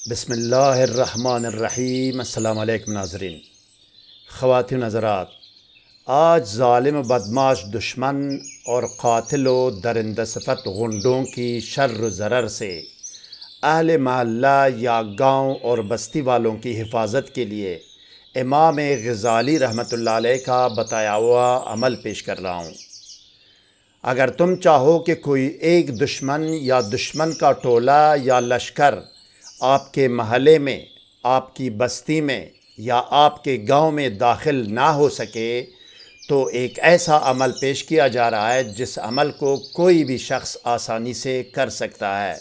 بسم اللہ الرحمن الرحیم۔ السلام علیکم ناظرین، خواتین حضرات، آج ظالم و بدماش دشمن اور قاتل و درندہ صفت غنڈوں کی شر و ضرر سے اہل محلہ یا گاؤں اور بستی والوں کی حفاظت کے لیے امام غزالی رحمۃ اللہ علیہ کا بتایا ہوا عمل پیش کر رہا ہوں۔ اگر تم چاہو کہ کوئی ایک دشمن یا دشمن کا ٹولہ یا لشکر آپ کے محلے میں، آپ کی بستی میں یا آپ کے گاؤں میں داخل نہ ہو سکے، تو ایک ایسا عمل پیش کیا جا رہا ہے جس عمل کو کوئی بھی شخص آسانی سے کر سکتا ہے۔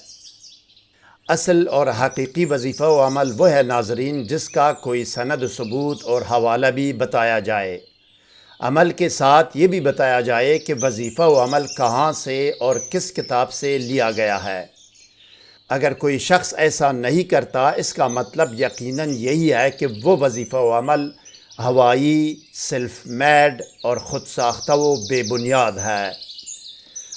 اصل اور حقیقی وظیفہ و عمل وہ ہے ناظرین جس کا کوئی سند و ثبوت اور حوالہ بھی بتایا جائے۔ عمل کے ساتھ یہ بھی بتایا جائے کہ وظیفہ و عمل کہاں سے اور کس کتاب سے لیا گیا ہے۔ اگر کوئی شخص ایسا نہیں کرتا، اس کا مطلب یقیناً یہی ہے کہ وہ وظیفہ و عمل ہوائی، سیلف میڈ اور خود ساختہ و بے بنیاد ہے۔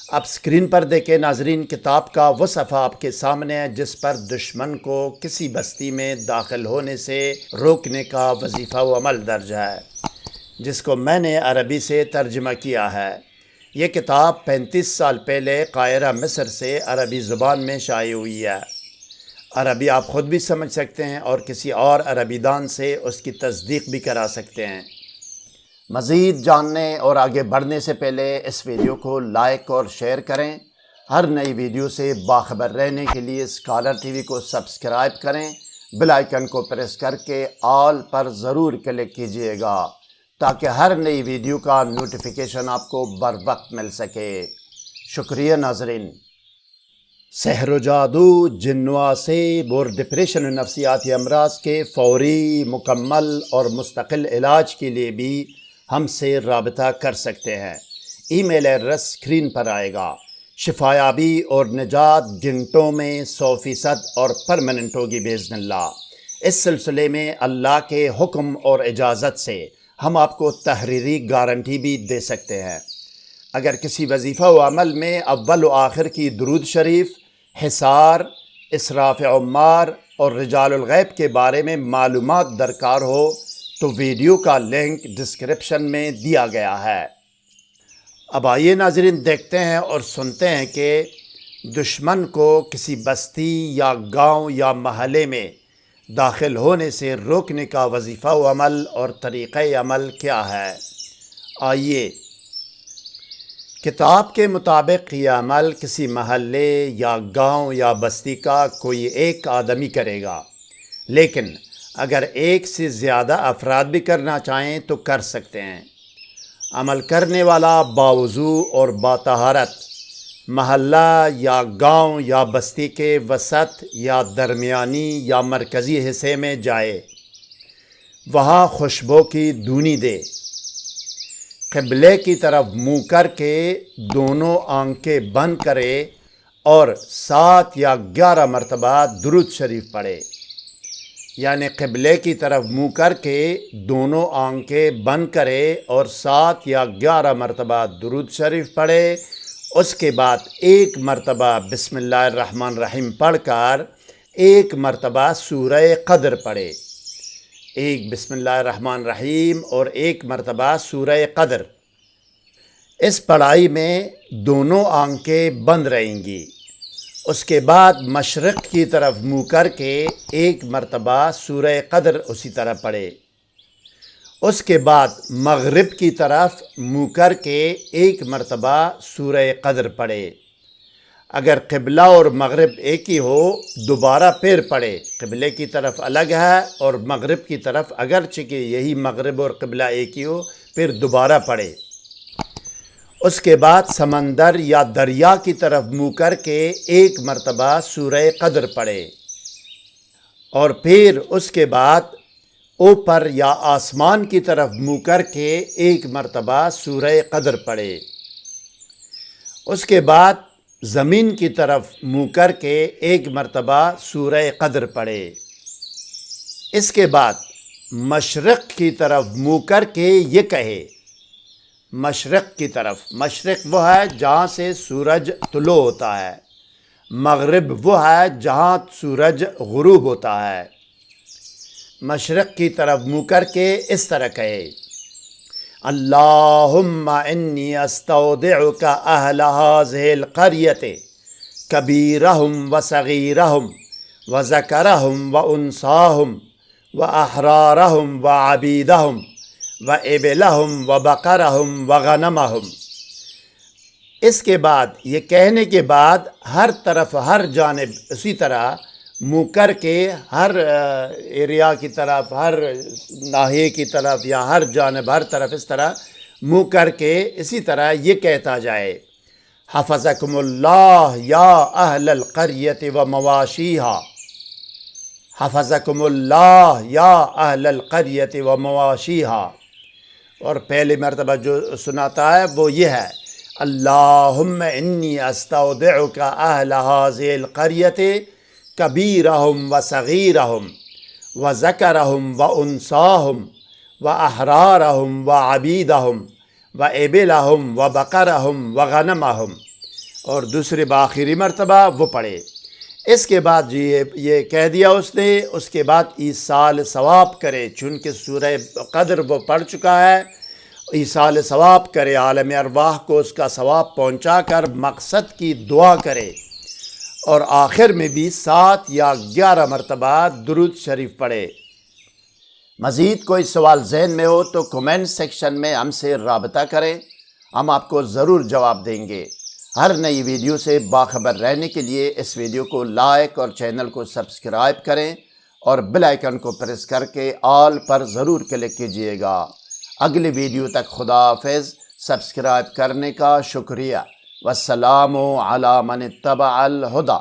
اب اسکرین پر دیکھیں ناظرین، کتاب کا وہ صفحہ آپ کے سامنے ہے جس پر دشمن کو کسی بستی میں داخل ہونے سے روکنے کا وظیفہ و عمل درج ہے، جس کو میں نے عربی سے ترجمہ کیا ہے۔ یہ کتاب 35 سال پہلے قاہرہ مصر سے عربی زبان میں شائع ہوئی ہے۔ عربی آپ خود بھی سمجھ سکتے ہیں اور کسی اور عربی دان سے اس کی تصدیق بھی کرا سکتے ہیں۔ مزید جاننے اور آگے بڑھنے سے پہلے اس ویڈیو کو لائک اور شیئر کریں۔ ہر نئی ویڈیو سے باخبر رہنے کے لیے اسکالر ٹی وی کو سبسکرائب کریں۔ بیل آئیکن کو پریس کر کے آل پر ضرور کلک کیجئے گا تاکہ ہر نئی ویڈیو کا نوٹیفیکیشن آپ کو بر وقت مل سکے۔ شکریہ ناظرین۔ سحر و جادو، جن و عصیب اور ڈپریشن و نفسیاتی امراض کے فوری، مکمل اور مستقل علاج کے لیے بھی ہم سے رابطہ کر سکتے ہیں۔ ای میل ایڈریس اسکرین پر آئے گا۔ شفایابی اور نجات گھنٹوں میں 100% اور پرماننٹ ہوگی باذن اللہ۔ اس سلسلے میں اللہ کے حکم اور اجازت سے ہم آپ کو تحریری گارنٹی بھی دے سکتے ہیں۔ اگر کسی وظیفہ و عمل میں اول و آخر کی درود شریف، حصار، اسراف عمار اور رجال الغیب کے بارے میں معلومات درکار ہو تو ویڈیو کا لنک ڈسکرپشن میں دیا گیا ہے۔ اب آئیے ناظرین دیکھتے ہیں اور سنتے ہیں کہ دشمن کو کسی بستی یا گاؤں یا محلے میں داخل ہونے سے روکنے کا وظیفہ و عمل اور طریقہ عمل کیا ہے۔ آئیے، کتاب کے مطابق یہ عمل کسی محلے یا گاؤں یا بستی کا کوئی ایک آدمی کرے گا، لیکن اگر ایک سے زیادہ افراد بھی کرنا چاہیں تو کر سکتے ہیں۔ عمل کرنے والا باوضو اور باطہارت محلہ یا گاؤں یا بستی کے وسط یا درمیانی یا مرکزی حصے میں جائے، وہاں خوشبو کی دھونی دے، قبلے کی طرف منہ کر کے دونوں آنکھیں بند کرے اور 7 یا 11 مرتبہ درود شریف پڑھے۔ یعنی قبلے کی طرف منہ کر کے دونوں آنکھیں بند کرے اور 7 یا 11 مرتبہ درود شریف پڑھے۔ اس کے بعد 1 مرتبہ بسم اللہ الرحمن الرحیم پڑھ کر 1 مرتبہ سورہ قدر پڑھے۔ 1 بسم اللہ الرحمن الرحیم اور 1 مرتبہ سورہ قدر۔ اس پڑھائی میں دونوں آنکھیں بند رہیں گی۔ اس کے بعد مشرق کی طرف منہ کر کے 1 مرتبہ سورہ قدر اسی طرح پڑھے۔ اس کے بعد مغرب کی طرف منہ کر کے 1 مرتبہ سورہ قدر پڑھے۔ اگر قبلہ اور مغرب ایک ہی ہو دوبارہ پھر پڑھے۔ قبلے کی طرف الگ ہے اور مغرب کی طرف اگرچہ کہ یہی مغرب اور قبلہ ایک ہی ہو پھر دوبارہ پڑھے۔ اس کے بعد سمندر یا دریا کی طرف منہ کر کے 1 مرتبہ سورہ قدر پڑھے، اور پھر اس کے بعد اوپر یا آسمان کی طرف منہ کر کے 1 مرتبہ سورہ قدر پڑھے۔ اس کے بعد زمین کی طرف منہ کر کے 1 مرتبہ سورہ قدر پڑھے۔ اس کے بعد مشرق کی طرف منہ کر کے یہ کہے، مشرق کی طرف، مشرق وہ ہے جہاں سے سورج طلوع ہوتا ہے، مغرب وہ ہے جہاں سورج غروب ہوتا ہے۔ مشرق کی طرف منہ کر کے اس طرح کہے، اللہم انی استودعک اہل هذه القریۃ کبیرہم وصغیرہم وذکرہم وانثاہم واحرارہم وعبیدہم وابلہم وبقرہم وغنمہم۔ اس کے بعد یہ کہنے کے بعد ہر طرف ہر جانب اسی طرح منہ کر کے ہر ایریا کی طرف، ہر ناحیے کی طرف یا ہر جانب ہر طرف اس طرح منہ کر کے اسی طرح یہ کہتا جائے، حفظکم اللہ یا اہل القریۃ و مواشیہا، حفظکم اللہ یا اہل القریۃ و مواشیہا۔ اور پہلی مرتبہ جو سناتا ہے وہ یہ ہے، اللہم انی استودعک اہل هذه القریۃ کبیرہم وصغیرہم وذکرہم وانثاہم واحرارہم وعبیدہم وابلہم وبقرہم وغنمہم۔ اور دوسری بآخری مرتبہ وہ پڑھے۔ اس کے بعد یہ کہہ دیا اس نے، اس کے بعد ایصال ثواب کرے، چونکہ سورہ قدر وہ پڑھ چکا ہے، ایصال ثواب کرے، عالم ارواح کو اس کا ثواب پہنچا کر مقصد کی دعا کرے، اور آخر میں بھی 7 یا 11 مرتبہ درود شریف پڑھے۔ مزید کوئی سوال ذہن میں ہو تو کومنٹ سیکشن میں ہم سے رابطہ کریں، ہم آپ کو ضرور جواب دیں گے۔ ہر نئی ویڈیو سے باخبر رہنے کے لیے اس ویڈیو کو لائک اور چینل کو سبسکرائب کریں، اور بیل آئیکن کو پریس کر کے آل پر ضرور کلک کیجیے گا۔ اگلی ویڈیو تک خدا حافظ۔ سبسکرائب کرنے کا شکریہ۔ والسلام علی من اتبع الہدی۔